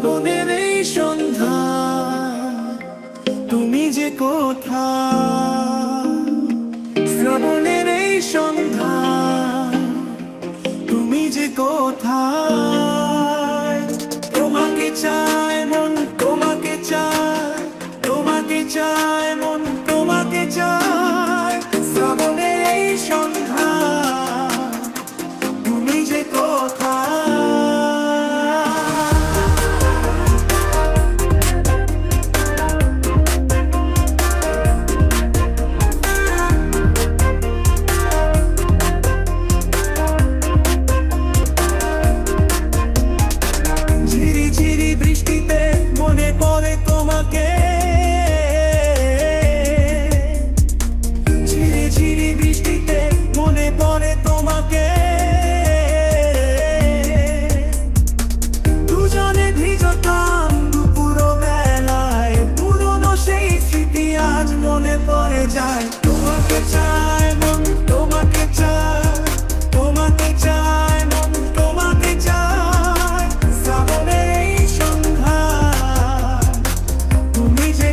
শ্রাবণের এই সন্ধ্যা, তুমি যে কোথায়? শ্রাবণের এই সন্ধ্যা, তুমি যে কোথায়? তোমাকে চায় মন, তোমাকে চায়, তোমাকে চায় মন, তোমাকে চায়। শ্রাবণের এই সন্ধ্যা, তুমি যে কোথায়? বৃষ্টিতে মনে পড়ে তোমাকে, ঝিরি ঝিরি বৃষ্টিতে মনে পড়ে তোমাকে। দুজনে ভিজতাম দুপুর বেলায়, পুরনো সেই স্মৃতি আজ মনে পড়ে যায়। তোমাকে চায় মন, তোমাকে চায়, তোমাকে চায় মন, তোমাকে চায়। শ্রাবণের এই সন্ধ্যা, তুমি যে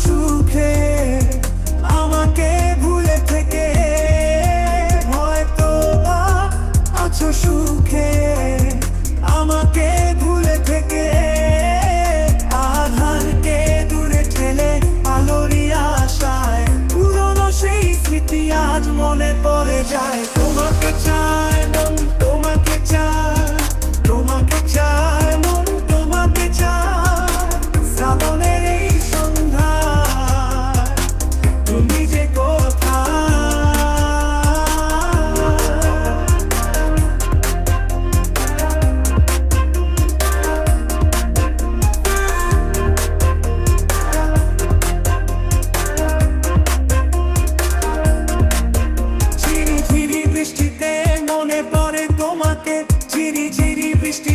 সুখে আমাকে ভুলে থেকে, হয়তো বা আছো সুখে আমাকে ভুলে থেকে। আধারকে দূরে ঠেলে আলোরই আশায়, পুরনো সেই স্মৃতি আজ মনে পড়ে যায়। তোমাকে চায় মন, তোমাকে চায়, তোমাকে চায় মন, তোমাকে চায়। শ্রাবণের এই সন্ধ্যা, তুমি যে ঝিরি ঝিরি বৃষ্টিতে মনে পড়ে তোমাকে, ঝিরি ঝিরি বৃষ্টি